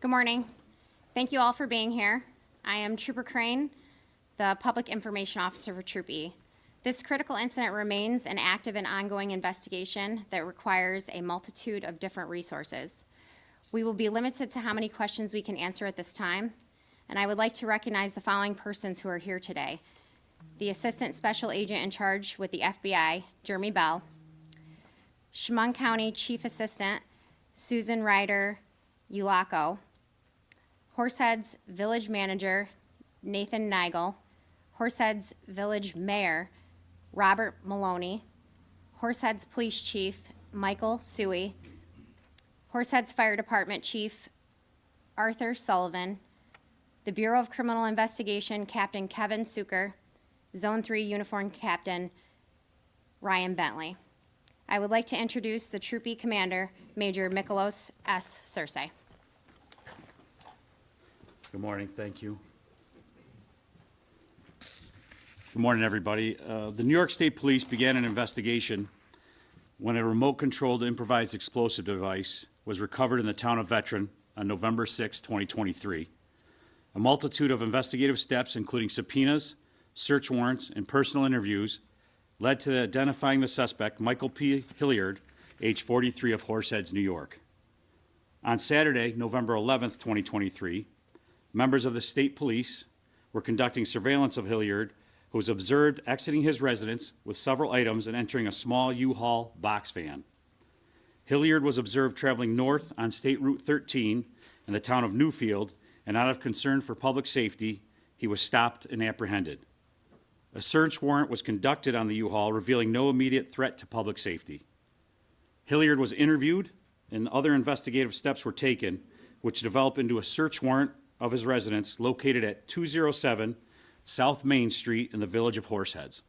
Good morning. Thank you all for being here. I am Trooper Crane, the Public Information Officer for Troop E. This critical incident remains an active and ongoing investigation that requires a multitude of different resources. We will be limited to how many questions we can answer at this time, and I would like to recognize the following persons who are here today. The Assistant Special Agent in charge with the FBI, Jeremy Bell, Chemung County Chief Assistant, Susan Ryder Ulaco, Horseheads Village Manager, Nathan Nigel, Horseheads Village Mayor, Robert Maloney, Horseheads Police Chief, Michael Suey, Horseheads Fire Department Chief, Arthur Sullivan, the Bureau of Criminal Investigation Captain Kevin Suker, Zone 3 Uniform Captain Ryan Bentley. I would like to introduce the Troop E Commander, Major Mikolos S. Cersei. Good morning, thank you. Good morning, everybody. The New York State Police began an investigation when a remote-controlled improvised explosive device was recovered in the town of Veteran on November 6, 2023. A multitude of investigative steps, including subpoenas, search warrants, and personal interviews, led to identifying the suspect, Michael P. Hilliard, age 43, of Horseheads, New York. On Saturday, November 11, 2023, members of the state police were conducting surveillance of Hilliard, who was observed exiting his residence with several items and entering a small U-Haul box van. Hilliard was observed traveling north on State Route 13 in the town of Newfield, and out of concern for public safety, he was stopped and apprehended. A search warrant was conducted on the U-Haul, revealing no immediate threat to public safety. Hilliard was interviewed, and other investigative steps were taken, which developed into a search warrant of his residence located at 207 South Main Street in the village of Horseheads.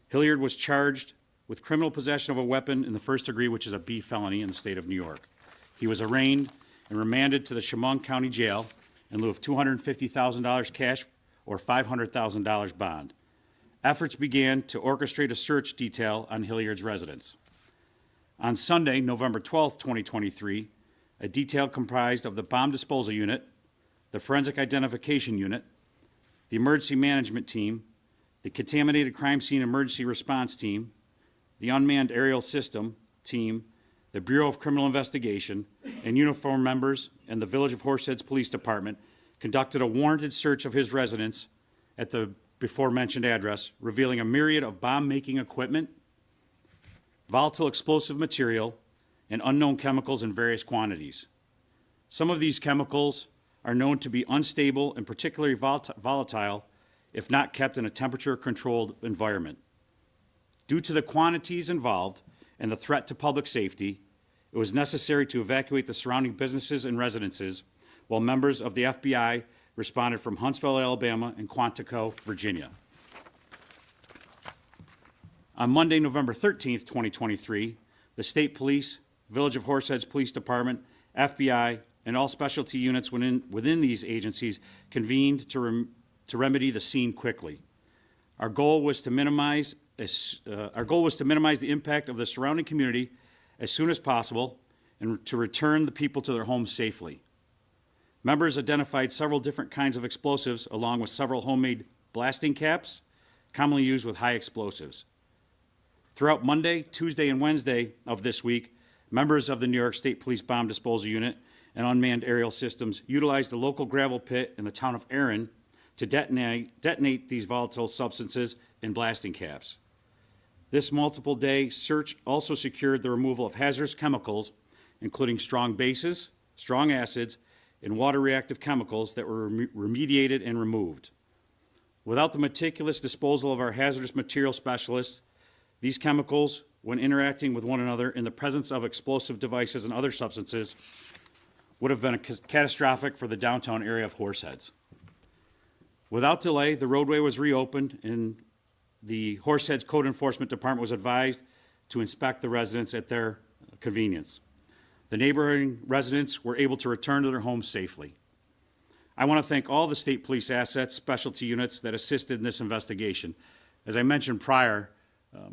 Hilliard was charged with criminal possession of a weapon in the first degree, which is a B felony in the state of New York. He was arraigned and remanded to the Chemung County Jail in lieu of $250,000 cash or $500,000 bond. Efforts began to orchestrate a search detail on Hilliard's residence. On Sunday, November 12, 2023, a detail comprised of the bomb disposal unit, the forensic identification unit, the emergency management team, the contaminated crime scene emergency response team, the unmanned aerial system team, the Bureau of Criminal Investigation, and uniformed members and the Village of Horseheads Police Department conducted a warranted search of his residence at the before-mentioned address, revealing a myriad of bomb-making equipment, volatile explosive material, and unknown chemicals in various quantities. Some of these chemicals are known to be unstable and particularly volatile if not kept in a temperature-controlled environment. Due to the quantities involved and the threat to public safety, it was necessary to evacuate the surrounding businesses and residences while members of the FBI responded from Huntsville, Alabama, and Quantico, Virginia. On Monday, November 13, 2023, the State Police, Village of Horseheads Police Department, FBI, and all specialty units within these agencies convened to remedy the scene quickly. Our goal was to minimize the impact of the surrounding community as soon as possible and to return the people to their homes safely. Members identified several different kinds of explosives along with several homemade blasting caps commonly used with high explosives. Throughout Monday, Tuesday, and Wednesday of this week, members of the New York State Police Bomb Disposal Unit and unmanned aerial systems utilized the local gravel pit in the town of Erin to detonate these volatile substances in blasting caps. This multiple day search also secured the removal of hazardous chemicals, including strong bases, strong acids, and water reactive chemicals that were remediated and removed. Without the meticulous disposal of our hazardous material specialists, these chemicals, when interacting with one another in the presence of explosive devices and other substances, would have been catastrophic for the downtown area of Horseheads. Without delay, the roadway was reopened and the Horseheads Code Enforcement Department was advised to inspect the residents at their convenience. The neighboring residents were able to return to their homes safely. I want to thank all the state police assets, specialty units that assisted in this investigation. As I mentioned prior,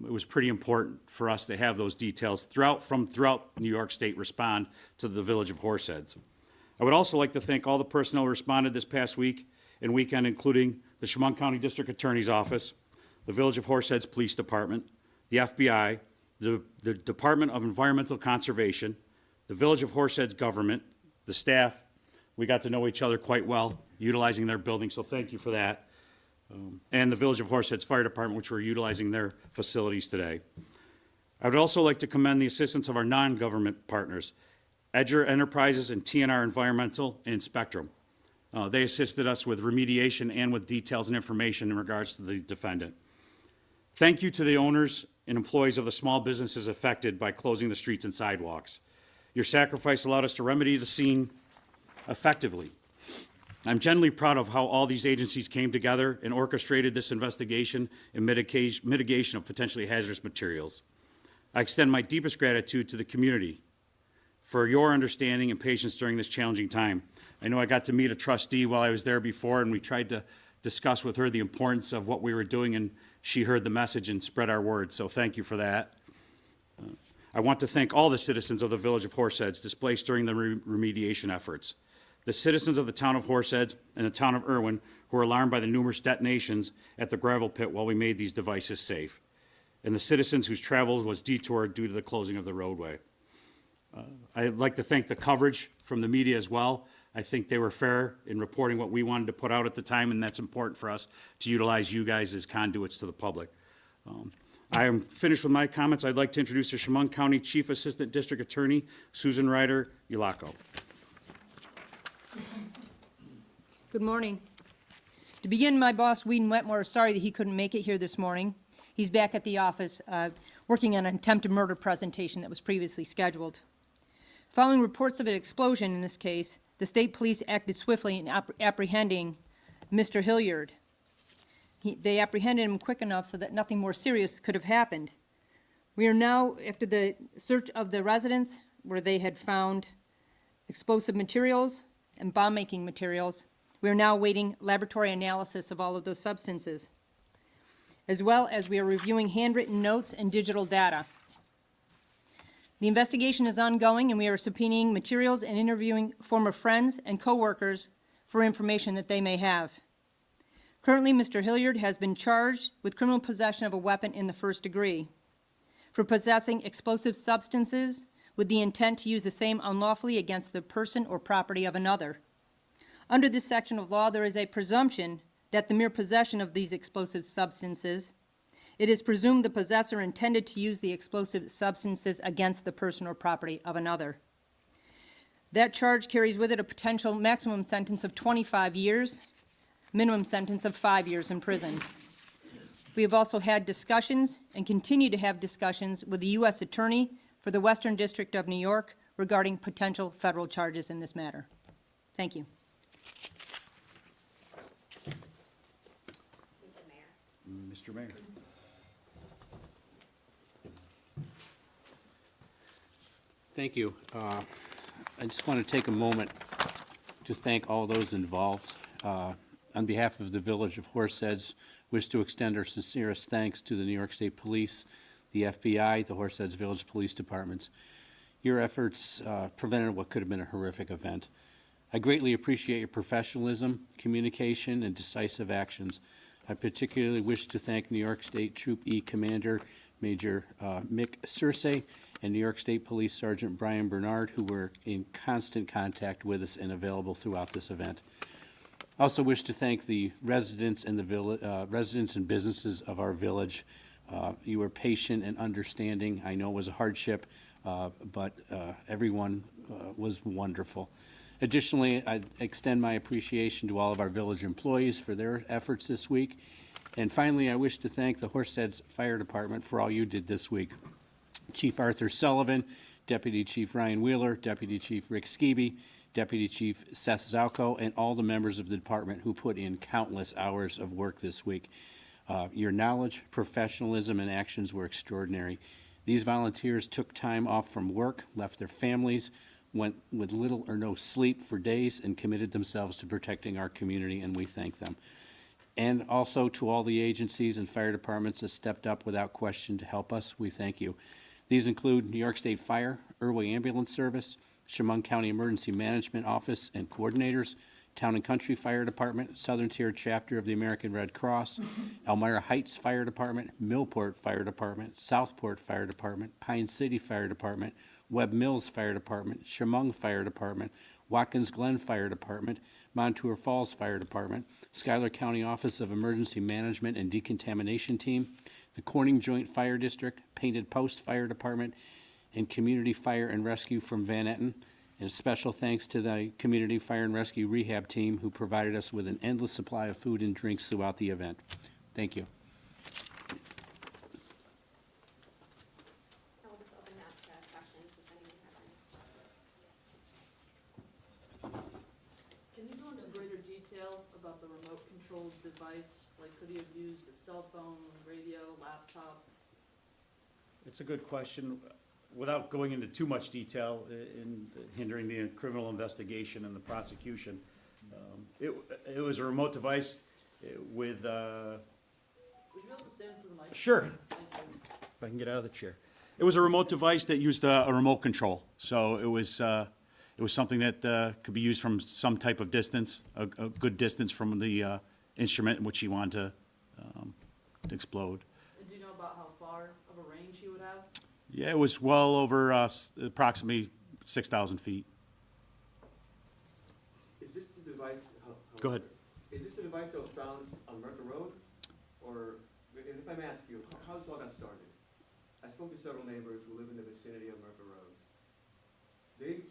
it was pretty important for us to have those details throughout New York State respond to the village of Horseheads. I would also like to thank all the personnel who responded this past week and weekend, including the Chemung County District Attorney's Office, the Village of Horseheads Police Department, the FBI, the Department of Environmental Conservation, the Village of Horseheads government, the staff. We got to know each other quite well, utilizing their building, so thank you for that. And the Village of Horseheads Fire Department, which we're utilizing their facilities today. I would also like to commend the assistance of our non-government partners, Edger Enterprises and TNR Environmental and Spectrum. They assisted us with remediation and with details and information in regards to the defendant. Thank you to the owners and employees of the small businesses affected by closing the streets and sidewalks. Your sacrifice allowed us to remedy the scene effectively. I'm genuinely proud of how all these agencies came together and orchestrated this investigation and mitigation of potentially hazardous materials. I extend my deepest gratitude to the community for your understanding and patience during this challenging time. I know I got to meet a trustee while I was there before, and we tried to discuss with her the importance of what we were doing, and she heard the message and spread our word, so thank you for that. I want to thank all the citizens of the Village of Horseheads displaced during the remediation efforts. The citizens of the town of Horseheads and the town of Irwin who were alarmed by the numerous detonations at the gravel pit while we made these devices safe, and the citizens whose travel was detoured due to the closing of the roadway. I'd like to thank the coverage from the media as well. I think they were fair in reporting what we wanted to put out at the time, and that's important for us to utilize you guys as conduits to the public. I am finished with my comments. I'd like to introduce the Chemung County Chief Assistant District Attorney, Susan Ryder Yulako. Good morning. To begin, my boss, Wetmore, is sorry that he couldn't make it here this morning. He's back at the office working on an attempted murder presentation that was previously scheduled. Following reports of an explosion in this case, the state police acted swiftly in apprehending Mr. Hilliard. They apprehended him quick enough so that nothing more serious could have happened. We are now, after the search of the residence where they had found explosive materials and bomb-making materials, we are now awaiting laboratory analysis of all of those substances, as well as we are reviewing handwritten notes and digital data. The investigation is ongoing, and we are subpoenaing materials and interviewing former friends and coworkers for information that they may have. Currently, Mr. Hilliard has been charged with criminal possession of a weapon in the first degree, for possessing explosive substances with the intent to use the same unlawfully against the person or property of another. Under this section of law, there is a presumption that the mere possession of these explosive substances, it is presumed the possessor intended to use the explosive substances against the person or property of another. That charge carries with it a potential maximum sentence of 25 years, minimum sentence of 5 years in prison. We have also had discussions and continue to have discussions with the U.S. Attorney for the Western District of New York regarding potential federal charges in this matter. Thank you. Mr. Mayor. Thank you. I just want to take a moment to thank all those involved. On behalf of the Village of Horseheads, wish to extend our sincerest thanks to the New York State Police, the FBI, the Horseheads Village Police Departments. Your efforts prevented what could have been a horrific event. I greatly appreciate your professionalism, communication, and decisive actions. I particularly wish to thank New York State Troop E Commander Major Mick Searcy and New York State Police Sergeant Brian Bernard, who were in constant contact with us and available throughout this event. I also wish to thank the residents and the residents and businesses of our village. You were patient and understanding. I know it was a hardship, but everyone was wonderful. Additionally, I extend my appreciation to all of our village employees for their efforts this week. And finally, I wish to thank the Horseheads Fire Department for all you did this week. Chief Arthur Sullivan, Deputy Chief Ryan Wheeler, Deputy Chief Rick Skebe, Deputy Chief Seth Zalko, and all the members of the department who put in countless hours of work this week. Your knowledge, professionalism, and actions were extraordinary. These volunteers took time off from work, left their families, went with little or no sleep for days, and committed themselves to protecting our community, and we thank them. And also to all the agencies and fire departments that stepped up without question to help us, we thank you. These include New York State Fire, Irwin Ambulance Service, Chemung County Emergency Management Office and Coordinators, Town and Country Fire Department, Southern Tier Chapter of the American Red Cross, Elmira Heights Fire Department, Millport Fire Department, Southport Fire Department, Pine City Fire Department, Webb Mills Fire Department, Chemung Fire Department, Watkins Glen Fire Department, Montour Falls Fire Department, Schuyler County Office of Emergency Management and Decontamination Team, the Corning Joint Fire District, Painted Post Fire Department, and Community Fire and Rescue from Van Etten. And a special thanks to the Community Fire and Rescue Rehab Team who provided us with an endless supply of food and drinks throughout the event. Thank you. I'll just open up to questions if anyone has any. Can you go into greater detail about the remote controlled device? Like, could he have used a cell phone, radio, laptop? It's a good question. Without going into too much detail in hindering the criminal investigation and the prosecution, it was a remote device with, Would you be able to stand to the mic? sure, Thank you. if I can get out of the chair. It was a remote device that used a remote control. So it was something that could be used from some type of distance, a good distance from the instrument in which he wanted to explode. And do you know about how far of a range he would have? Yeah, it was well over approximately 6,000 feet. Is this the device? Go ahead. Is this the device that was found on Mercer Road? Or, if I may ask you, how this all got started? I spoke to several neighbors who live in the vicinity of Mercer Road. They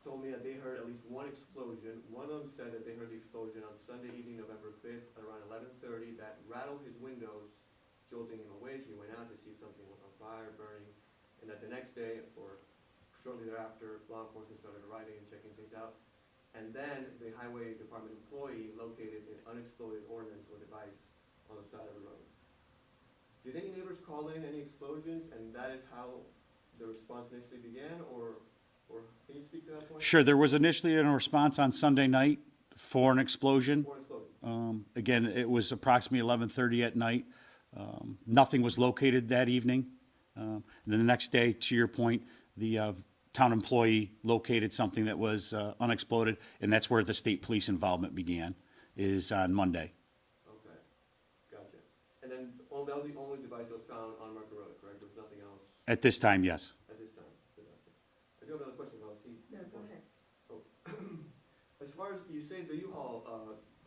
told me that they heard at least one explosion. One of them said that they heard the explosion on Sunday evening, November 5th, at around 11:30, that rattled his windows, jolting him awake. He went out to see something on fire, burning, and that the next day, or shortly thereafter, law enforcement started arriving and checking things out. And then the highway department employee located an unexploded ordnance or device on the side of the road. Did any neighbors call in any explosions, and that is how the response initially began, or can you speak to that point? Sure, there was initially a response on Sunday night for an explosion. Or an explosion? Again, it was approximately 11:30 at night. Nothing was located that evening. And then the next day, to your point, the town employee located something that was unexploded, and that's where the state police involvement began, is on Monday. Okay, gotcha. And then, that was the only device that was found on Mercer Road, correct? There was nothing else At this time, yes. at this time? I do have another question, I'll see. No, go ahead. As far as, you say the U-Haul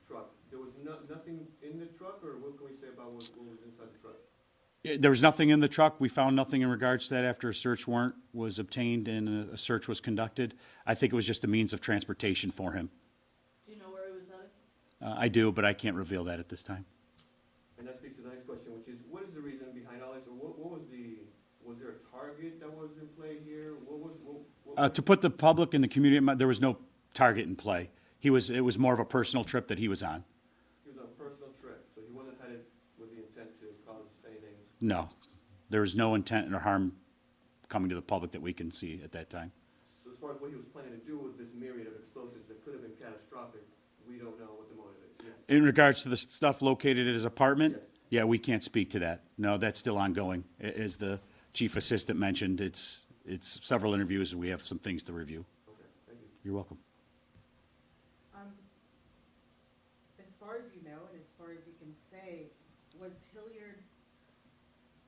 truck, there was nothing in the truck, or what can we say about what was inside the truck? There was nothing in the truck. We found nothing in regards to that after a search warrant was obtained and a search was conducted. I think it was just a means of transportation for him. Do you know where he was headed? I do, but I can't reveal that at this time. And that speaks to the next question, which is, what is the reason behind all this, or was there a target that was in play here? To put the public and the community, in mind, there was no target in play. It was more of a personal trip that he was on. He was on a personal trip, so he wasn't headed with the intent to cause anything? No, there was no intent or harm coming to the public that we can see at that time. So as far as what he was planning to do with this myriad of explosives that could have been catastrophic, we don't know what the motive is. Yeah. In regards to the stuff located at his apartment, Yes. yeah, we can't speak to that. No, that's still ongoing. As the chief assistant mentioned, it's several interviews, and we have some things to review. Okay, thank you. You're welcome. As far as you know, and as far as you can say, was Hilliard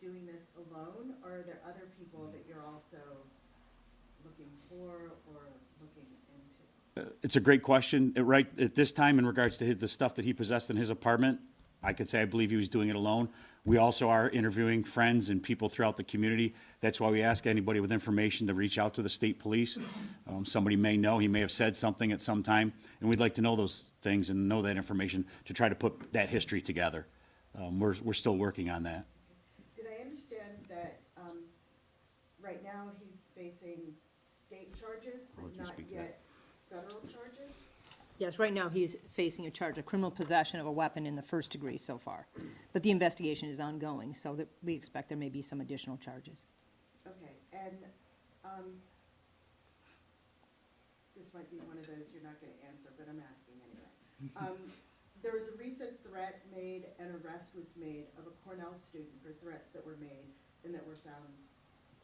doing this alone, or are there other people that you're also looking for or looking into? It's a great question. Right at this time, in regards to the stuff that he possessed in his apartment, I could say I believe he was doing it alone. We also are interviewing friends and people throughout the community. That's why we ask anybody with information to reach out to the state police. Somebody may know, he may have said something at some time, and we'd like to know those things and know that information to try to put that history together. We're still working on that. Did I understand that, right now he's facing state charges, I'll let but you not speak to that. yet federal charges? Yes, right now, he's facing a charge of criminal possession of a weapon in the first degree so far. But the investigation is ongoing, so that we expect there may be some additional charges. Okay, and, this might be one of those you're not gonna answer, but I'm asking anyway. There was a recent threat made, an arrest was made of a Cornell student for threats that were made and that were found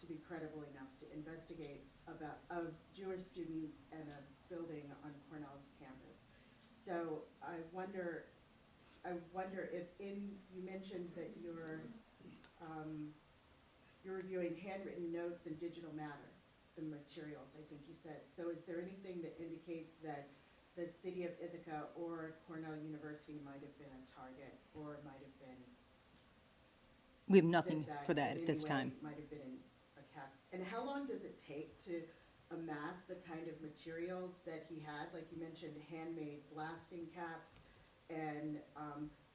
to to be credible enough to investigate of Jewish students and a building on Cornell's campus. So I wonder if you mentioned that you're reviewing handwritten notes and digital matter, the materials, I think you said. So is there anything that indicates that the city of Ithaca or Cornell University might have been a target, or might have been? We have nothing for that at this in any way time. might have been a cap. And how long does it take to amass the kind of materials that he had? Like you mentioned, handmade blasting caps and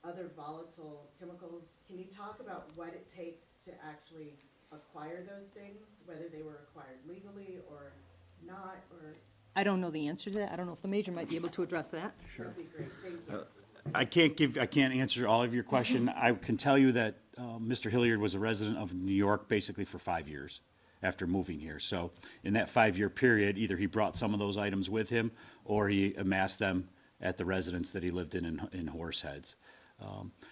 other volatile chemicals. Can you talk about what it takes to actually acquire those things, whether they were acquired legally or not, or? I don't know the answer to that. I don't know if the major might be able to address that. That'd be great, thank you. I can't answer all of your question. I can tell you that Mr. Hilliard was a resident of New York basically for 5 years after moving here. So in that 5-year period, either he brought some of those items with him or he amassed them at the residence that he lived in Horseheads.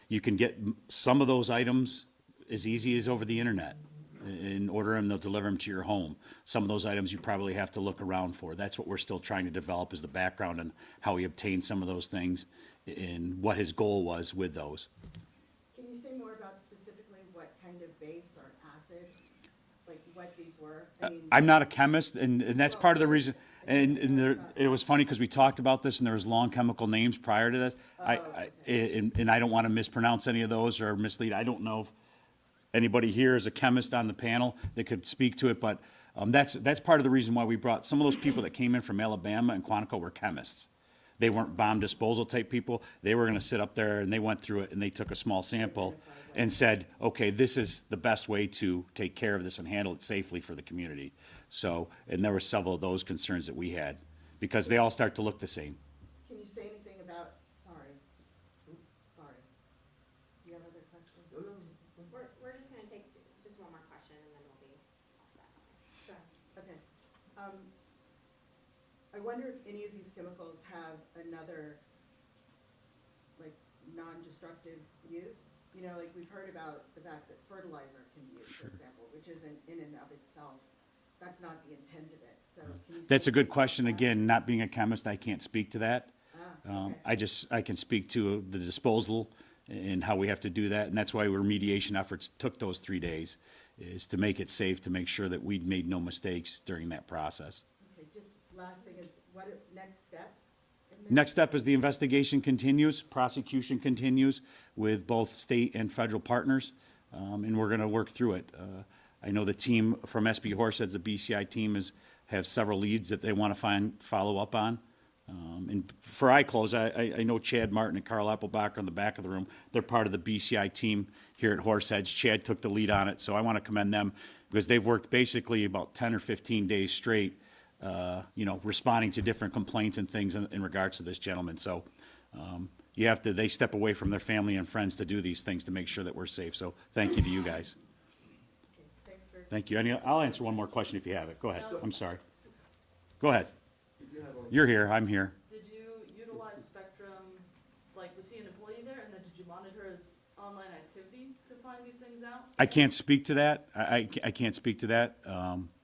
You can get some of those items as easy as over the internet and order them, they'll deliver them to your home. Some of those items you probably have to look around for. That's what we're still trying to develop, is the background on how he obtained some of those things and what his goal was with those. Can you say more about specifically what kind of base or acid, like what these were? I mean, I'm not a chemist, and that's part of the reason, it was funny because we talked about this and there was long chemical names prior to this. And I don't want to mispronounce any of those or mislead. I don't know if anybody here is a chemist on the panel that could speak to it, but that's part of the reason why we brought, some of those people that came in from Alabama and Quantico were chemists. They weren't bomb disposal type people. They were going to sit up there and they went through it and they took a small sample and said, okay, this is the best way to take care of this and handle it safely for the community. So, and there were several of those concerns that we had because they all start to look the same. can you say anything about, sorry. Do you have other questions? We're just gonna take just one more question and then we'll be all set. Okay. I wonder if any of these chemicals have another, like, non-destructive use? You know, like, we've heard about the fact that fertilizer can be used, for example, which isn't in and of itself, that's not the intent of it, so can you? That's say a good anything question. about that? Again, not being a chemist, I can't speak to that. Okay. I can speak to the disposal and how we have to do that, and that's why remediation efforts took those 3 days, is to make it safe, to make sure that we'd made no mistakes during that process. Okay, just last thing is, what are next steps? in this? Next step is the investigation continues, prosecution continues with both state and federal partners, and we're going to work through it. I know the team from SB Horseheads, the BCI team, have several leads that they want to follow up on. And for iClose, I know Chad Martin and Carl Applebacher in the back of the room. They're part of the BCI team here at Horseheads. Chad took the lead on it, so I want to commend them because they've worked basically about 10 or 15 days straight, responding to different complaints and things in regards to this gentleman. So they step away from their family and friends to do these things to make sure that we're safe. So thank you to you guys. Okay, thanks for. Thank you. I'll answer one more question if you have it. Go ahead. I'm sorry. Go ahead. If you have a- You're here. I'm here. Did you utilize Spectrum, like, was he an employee there, and then did you monitor his online activity to find these things out? I can't speak to that. I can't speak to that.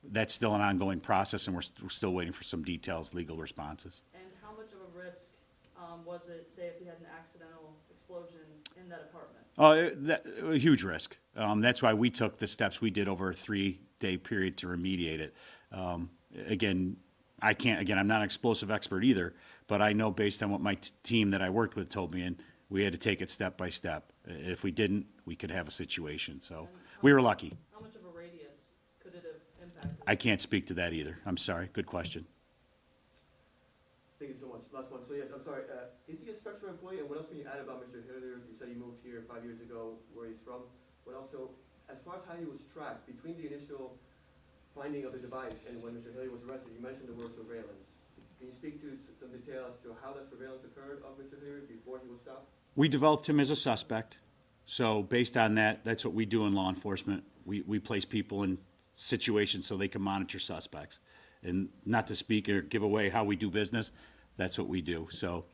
That's still an ongoing process, and we're still waiting for some details, legal responses. And how much of a risk was it, say, if he had an accidental explosion in that apartment? A huge risk. That's why we took the steps we did over a 3-day period to remediate it. Again, I'm not an explosive expert either, but I know based on what my team that I worked with told me, and we had to take it step by step. If we didn't, we could have a situation. So we were lucky. How much of a radius could it have impacted? I can't speak to that either. I'm sorry. Good question. Thank you so much. Last one. So yes, I'm sorry. Is he a Spectrum employee? And what else can you add about Mr. Hilliard? You said he moved here 5 years ago, where he's from. But also, as far as how he was tracked, between the initial finding of the device and when Mr. Hilliard was arrested, you mentioned the word surveillance. Can you speak to some detail as to how that surveillance occurred of Mr. Hilliard before he was stopped? We developed him as a suspect. So based on that, that's what we do in law enforcement. We place people in situations so they can monitor suspects. And not to speak or give away how we do business, that's what we do. So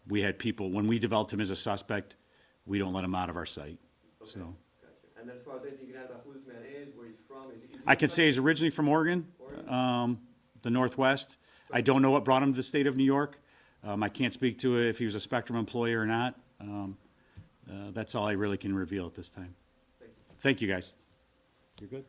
we had people, when we developed him as a suspect, we don't let him out of our sight. Okay, So gotcha. And then as far as anything you can add about who this man is, where he's from, is he I can say he's originally from Oregon, the Northwest. I don't know what brought him to the state of New York. I can't speak to if he was a Spectrum employee or not. That's all I really can reveal at this time. Thank you, guys. You're good?